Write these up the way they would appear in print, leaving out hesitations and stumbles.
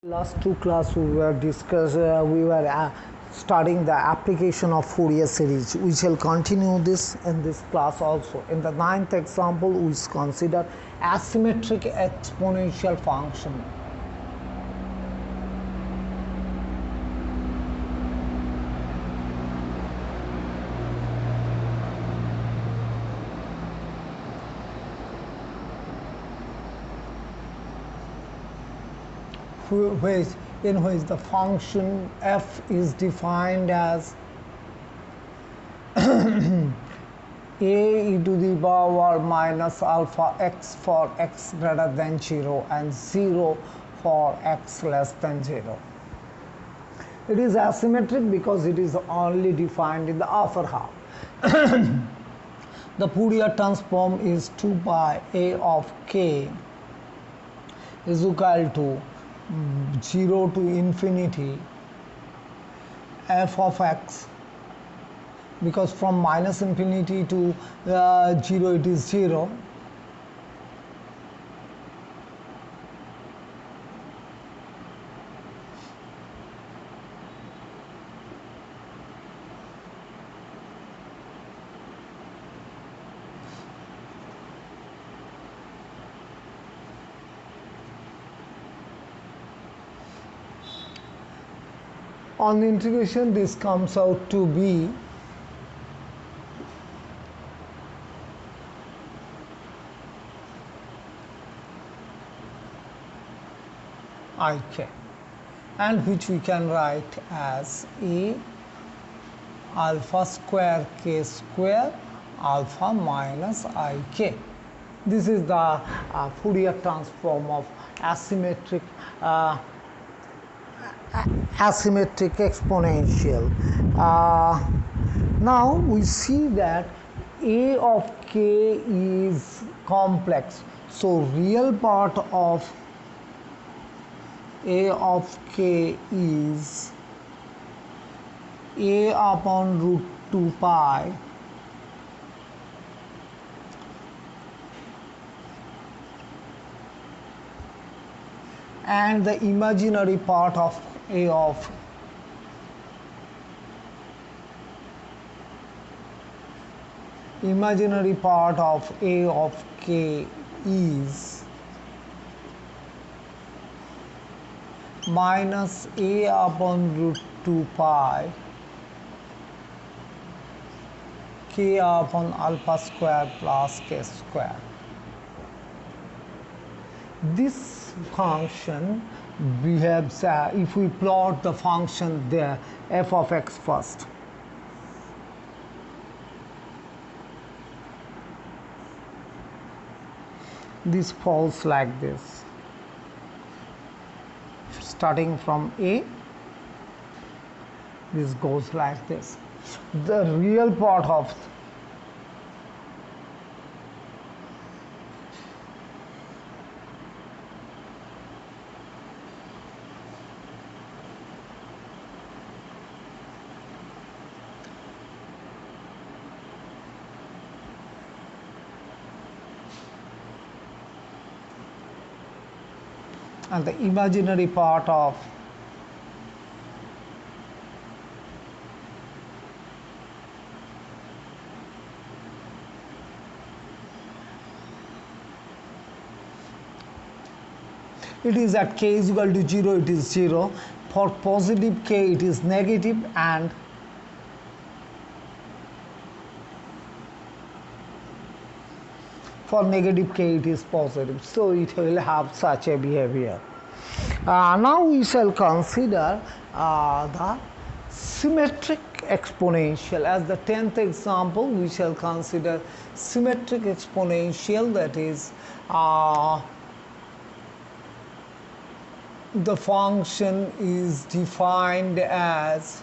Last two class we were studying the application of Fourier series. We shall continue this in this class also. In the ninth example, we consider asymmetric exponential function. In which the function f is defined as a e to the power minus alpha x for x greater than 0 and 0 for x less than 0. It is asymmetric because it is only defined in the upper half. The Fourier transform is 2 pi a of k is equal to 0 to infinity f of x, because from minus infinity to 0 it is 0, on the integration this comes out to be ik, and which we can write as a alpha square k square alpha minus ik. This is the Fourier transform of asymmetric exponential. Now we see that a of k is complex, so real part of a of k is a upon root 2 pi and the imaginary part of a of k is minus a upon root 2 pi k upon alpha square plus k square. This function behaves if we plot the function there f of x first. This falls like this, starting from a, this goes like this. The real part of and the imaginary part of it is at k is equal to 0, it is 0. For positive k it is negative, and for negative k it is positive, so it will have such a behavior. Now we shall consider the symmetric exponential. As the 10th example, we shall consider symmetric exponential, that is the function is defined as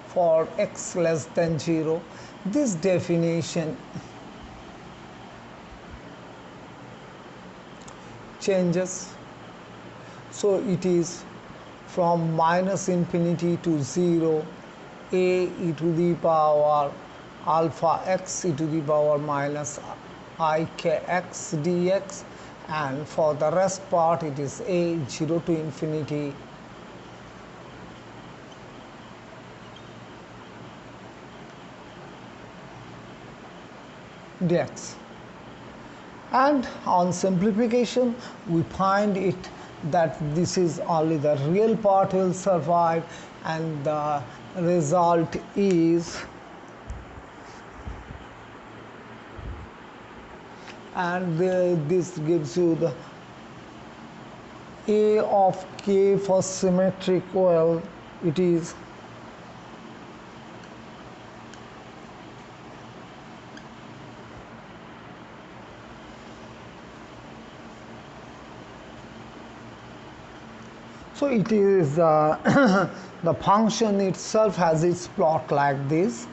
for x less than 0. This definition changes, so it is from minus infinity to 0 a e to the power alpha x e to the power minus ikx dx, and for the rest part it is a 0 to infinity dx. And on simplification we find it that this is only the real part will survive, and the result is, and this gives you the a of k for symmetric. Well, it is so it is the function itself has its plot like this.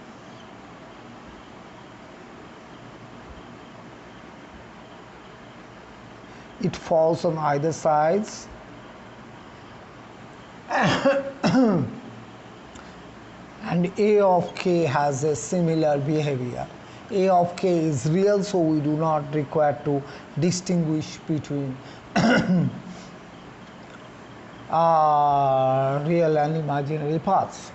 It falls on either sides and a of k has a similar behavior. A of k is real, so we do not require to distinguish between real and imaginary parts.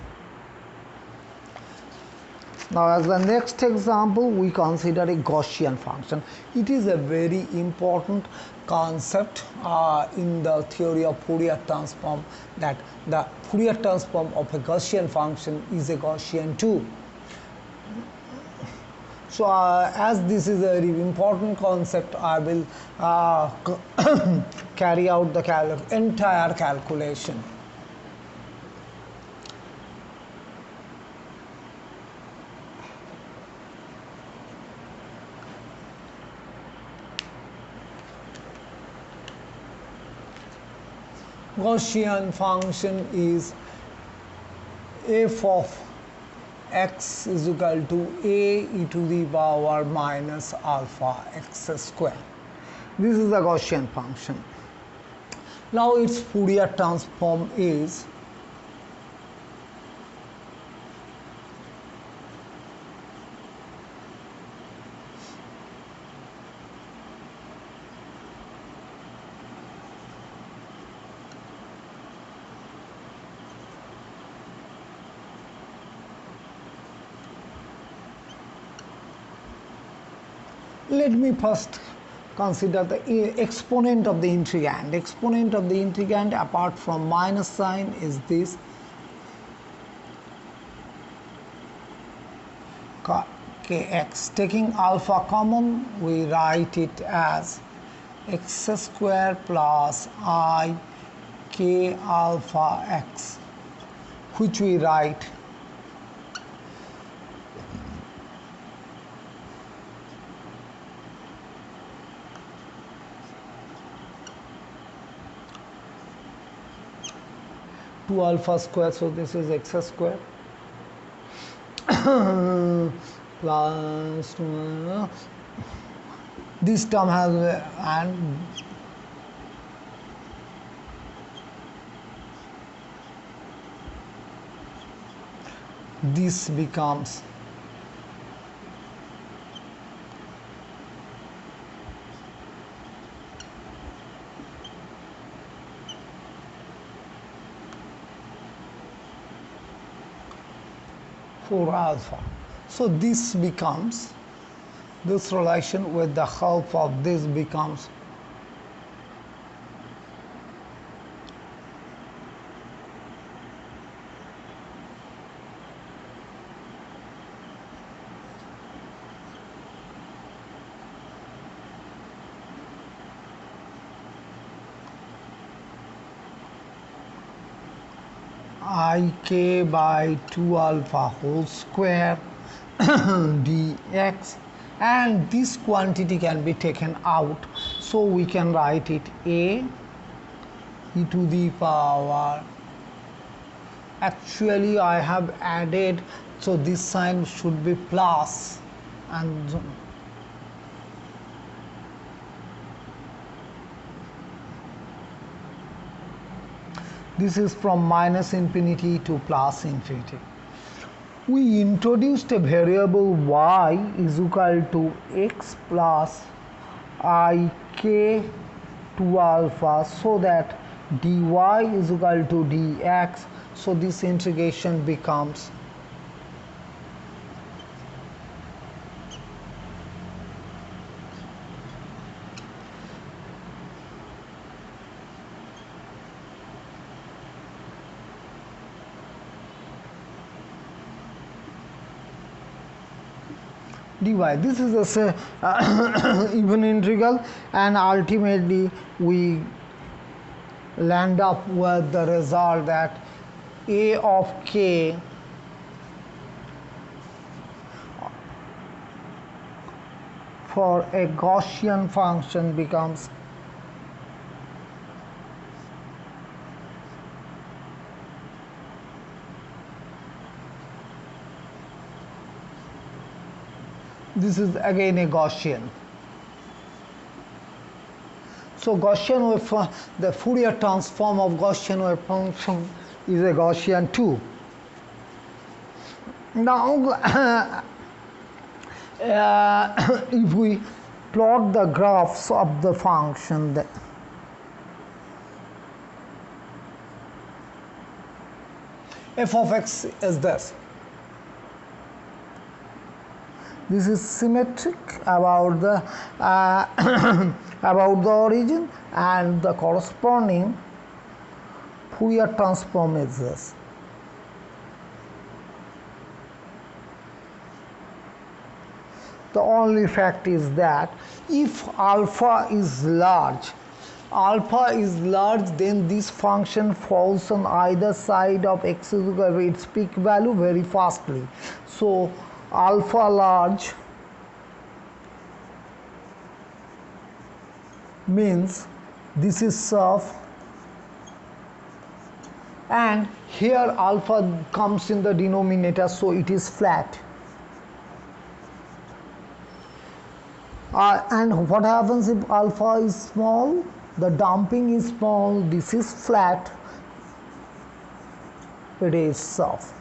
Now, as the next example, we consider a Gaussian function. It is a very important concept in the theory of Fourier transform, that the Fourier transform of a Gaussian function is a Gaussian too. So, as this is a very important concept, I will carry out the entire calculation. Gaussian function is f of x is equal to a e to the power minus alpha x square. This is the Gaussian function. Now its Fourier transform is let me first consider the exponent of the integrand. Exponent of the integrand apart from minus sign is this kx. Taking alpha common, we write it as x square plus I k alpha x, which we write alpha square, so this is x square plus this term has and this becomes for alpha. So this becomes, this relation with the help of this becomes ik by 2 alpha whole square dx, and this quantity can be taken out, so we can write it a e to the power, actually I have added, so this sign should be plus, and this is from minus infinity to plus infinity. we introduced a variable y is equal to x plus ik to alpha, so that dy is equal to dx. So this integration becomes dy. This is a even integral, and ultimately we land up with the result that a of k for a Gaussian function becomes this is again a Gaussian. So Gaussian wave, the Fourier transform of Gaussian wave function is a Gaussian too. Now if we plot the graphs of the function, f of x is this. This is symmetric about the about the origin, and the corresponding Fourier transform is this. The only fact is that if alpha is large, then this function falls on either side of x is equal to its peak value very fastly. So alpha large means this is soft, and here alpha comes in the denominator, so it is flat. And what happens if alpha is small? The damping is small, this is flat, it is soft.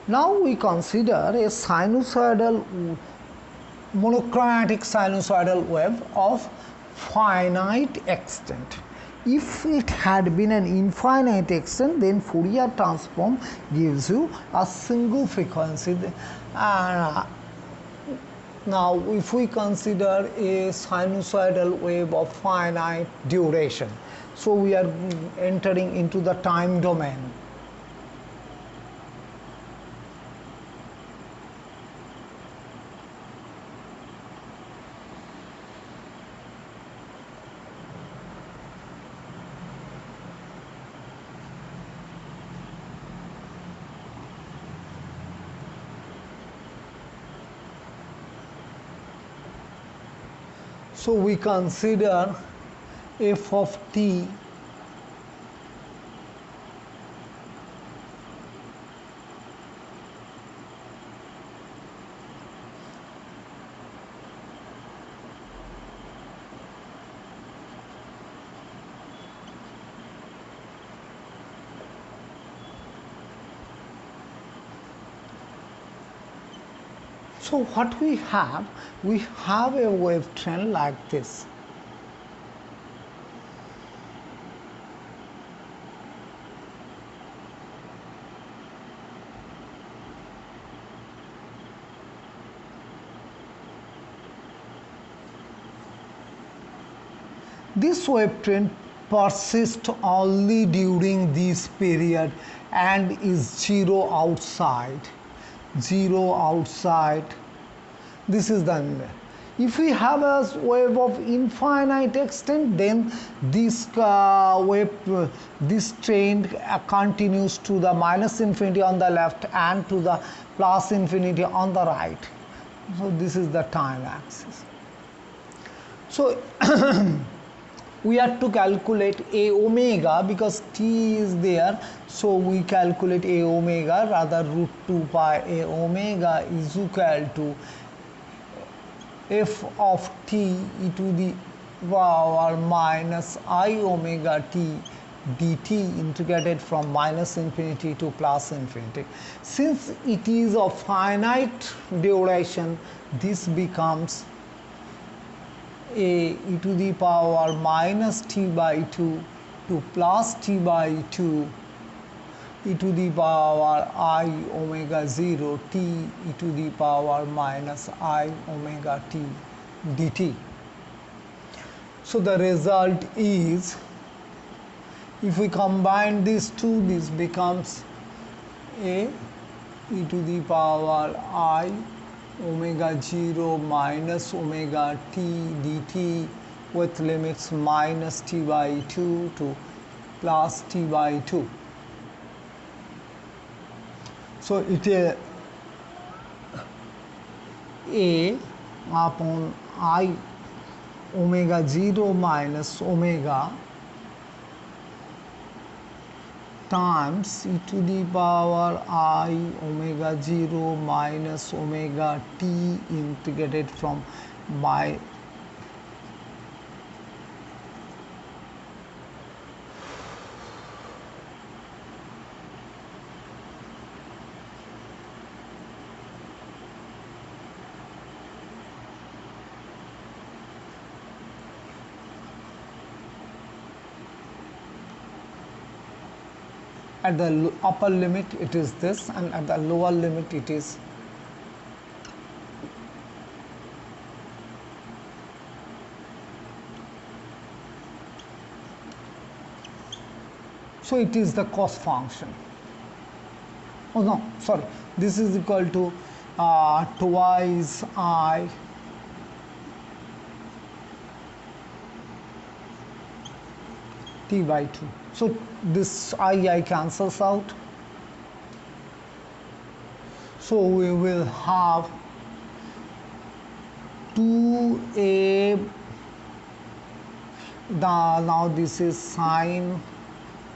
Now we consider a sinusoidal monochromatic sinusoidal wave of finite extent. If it had been an infinite extent, then Fourier transform gives you a single frequency. Now if we consider a sinusoidal wave of finite duration, so we are entering into the time domain. So we consider f of t So what we have a wave trend like this. This wave trend persists only during this period and is zero outside. This is the end. If we have a wave of infinite extent, then this this trend continues to the minus infinity on the left and to the plus infinity on the right. So this is the time axis. So we have to calculate a omega because t is there, so we calculate a omega, rather root 2 pi a omega is equal to f of t e to the power minus I omega t dt integrated from minus infinity to plus infinity. Since it is of finite duration, this becomes a e to the power minus t by 2 to plus t by 2 e to the power I omega 0 t e to the power minus I omega t dt. So the result is, if we combine these two, this becomes a e to the power I omega 0 minus omega t dt with limits minus t by 2 to plus t by 2. So it is a upon I omega 0 minus omega times e to the power I omega 0 minus omega t integrated from by at the upper limit it is this, and at the lower limit it is so it is the cos function. Oh no, sorry, this is equal to twice I t by 2. So this I cancels out. So we will have 2a, now this is sine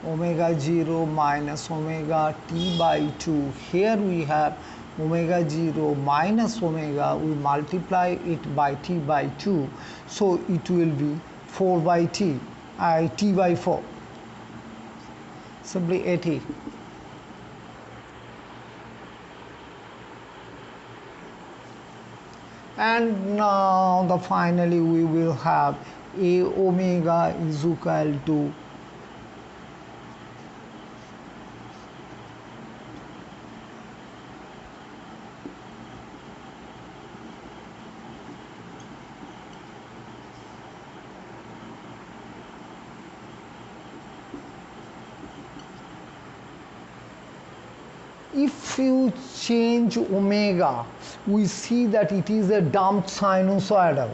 omega 0 minus omega t by 2. Here we have omega 0 minus omega, we multiply it by t by 2, so it will be 4 by t, t by 4, simply at. And now finally we will have a omega is equal to if you change omega, we see that it is a damped sinusoidal.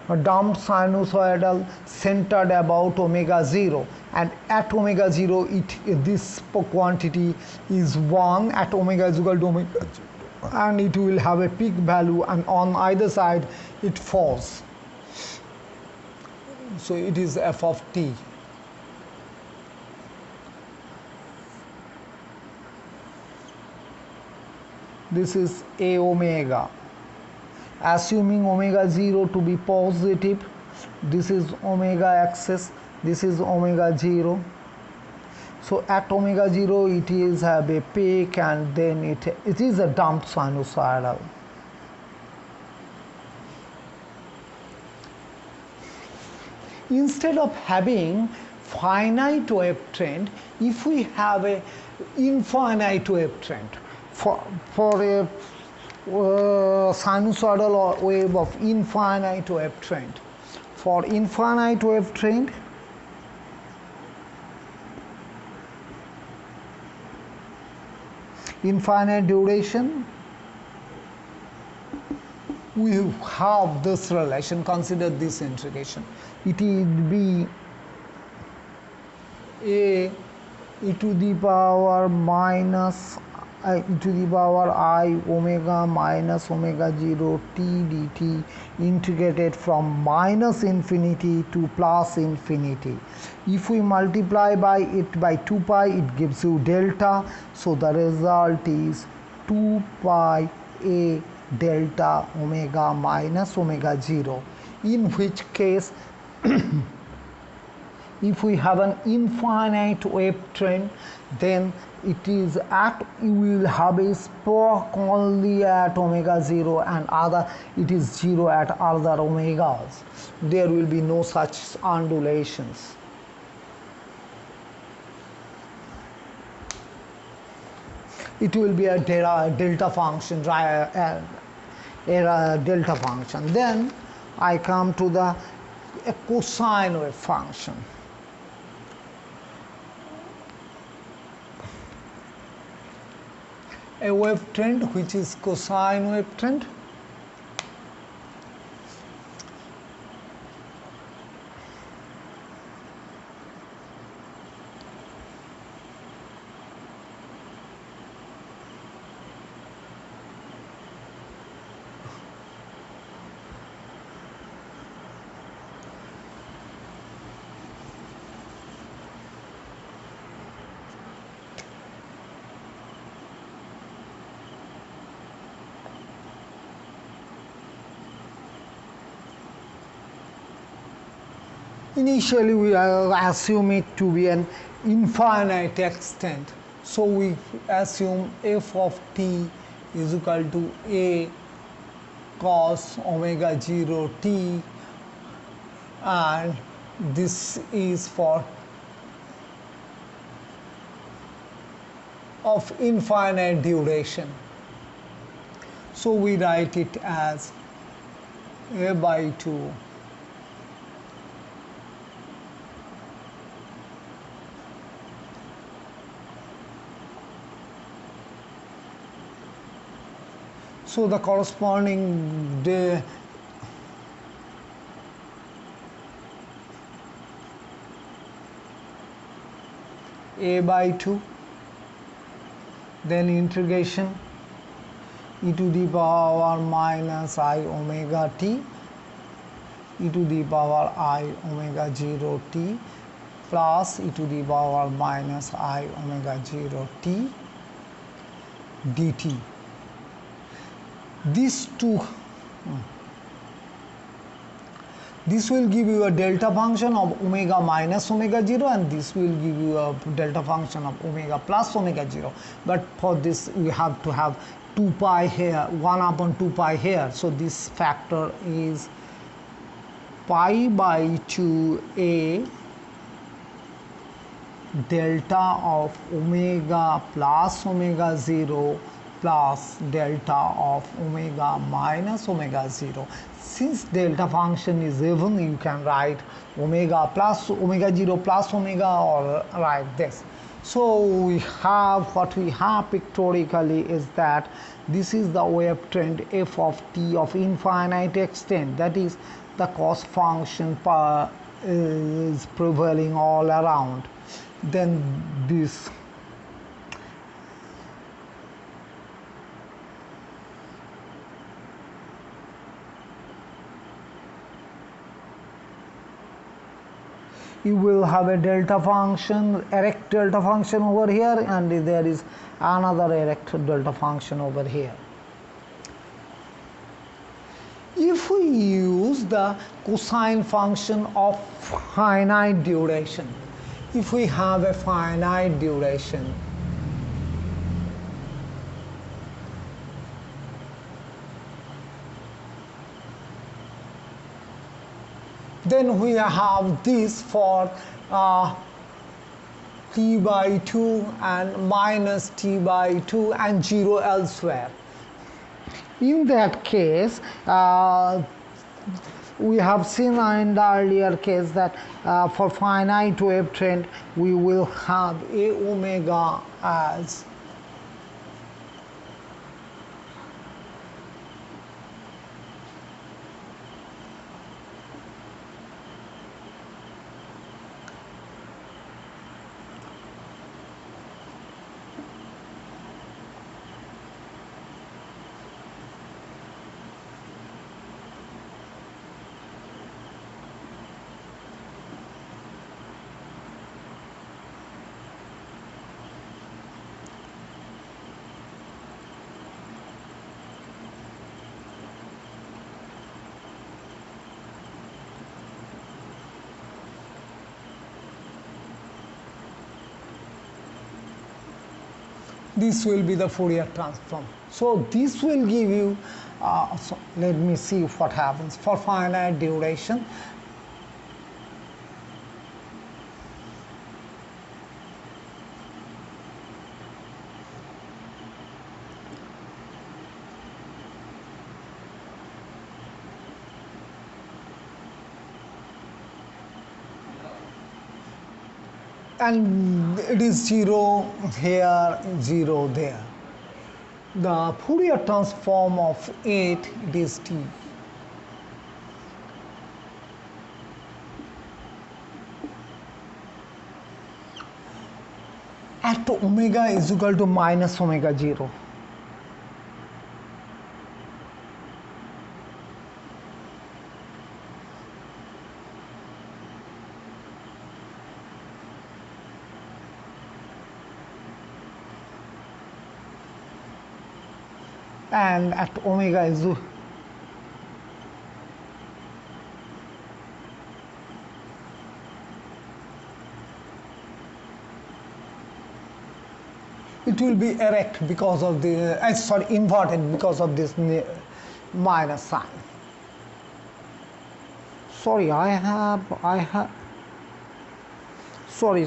A damped sinusoidal centered about omega 0, and at omega 0 this quantity is 1, at omega is equal to omega 0, and it will have a peak value, and on either side it falls. So it is f of t. This is a omega. Assuming omega 0 to be positive, this is omega axis, this is omega 0. So at omega 0 it is have a peak, and then it is a damped sinusoidal. Instead of having finite wave trend, if we have a infinite wave trend, for a sinusoidal or wave of infinite wave trend, for infinite wave trend, infinite duration, we have this relation. Consider this integration. It would be a e to the power minus e to the power I omega minus omega 0 t dt integrated from minus infinity to plus infinity. If we multiply by it by 2 pi, it gives you delta. So the result is 2 pi a delta omega minus omega 0, in which case if we have an infinite wave trend, then it is at, you will have a spark only at omega 0 and other it is 0 at other omegas. There will be no such undulations. It will be a delta function, delta function. Then I come to the cosine wave function. A wave trend which is cosine wave trend. Initially we assume it to be an infinite extent, so we assume f of t is equal to a cos omega 0 t, and this is for of infinite duration. So we write it as a by 2 so the corresponding a by 2, then integration e to the power minus I omega t e to the power I omega 0 t plus e to the power minus I omega 0 t dt. These two, this will give you a delta function of omega minus omega 0, and this will give you a delta function of omega plus omega 0. But for this we have to have 2 pi here, 1 upon 2 pi here. So this factor is pi by 2a delta of omega plus omega 0 plus delta of omega minus omega 0. Since delta function is even, you can write omega plus omega 0 plus omega, or like this. So we have, what we have pictorially is that this is the wave trend f of t of infinite extent, that is the cos function is prevailing all around. Then this you will have a delta function, erect delta function over here, and there is another erect delta function over here. If we use the cosine function of finite duration, if we have a finite duration, then we have this for t by 2 and minus t by 2 and 0 elsewhere. In that case, we have seen in the earlier case that for finite wave trend we will have a omega as This will be the Fourier transform. So this will give you, so let me see what happens for finite duration. And it is 0 here, 0 there. The Fourier transform of 8, it is t. At omega is equal to minus omega 0. And at omega is it will be erect because of the inverted because of this minus sign. Sorry, I have sorry,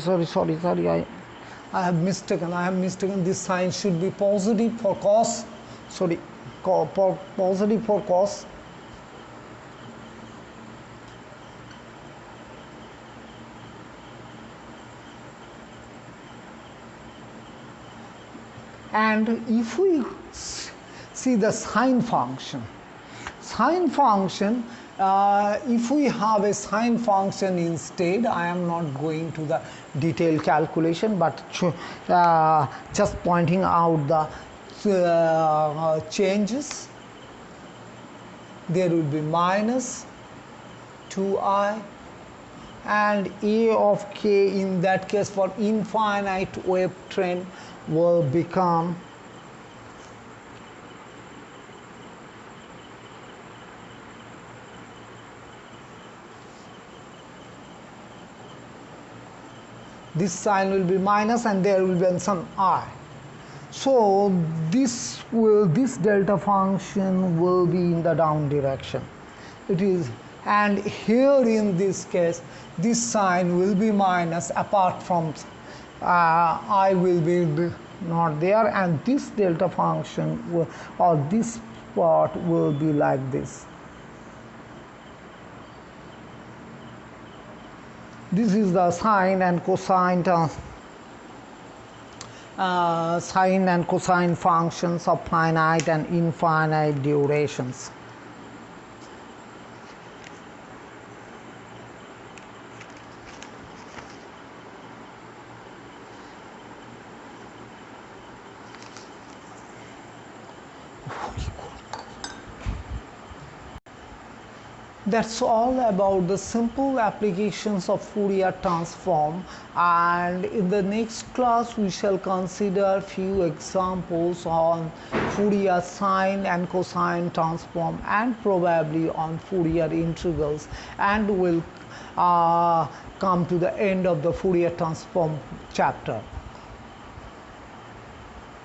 I have mistaken. This sign should be positive for cos. Positive for cos. And if we see the sine function, if we have a sine function instead, I am not going to the detailed calculation, but just pointing out the changes. There will be minus 2i and a of k in that case for infinite wave trend will become this sign will be minus and there will be some I. So this delta function will be in the down direction. It is, and here in this case this sign will be minus apart from I will be not there, and this delta function will, or this part will be like this. This is the sine and cosine functions of finite and infinite durations. That's all about the simple applications of Fourier transform, and in the next class we shall consider few examples on Fourier sine and cosine transform and probably on Fourier integrals, and we'll come to the end of the Fourier transform chapter.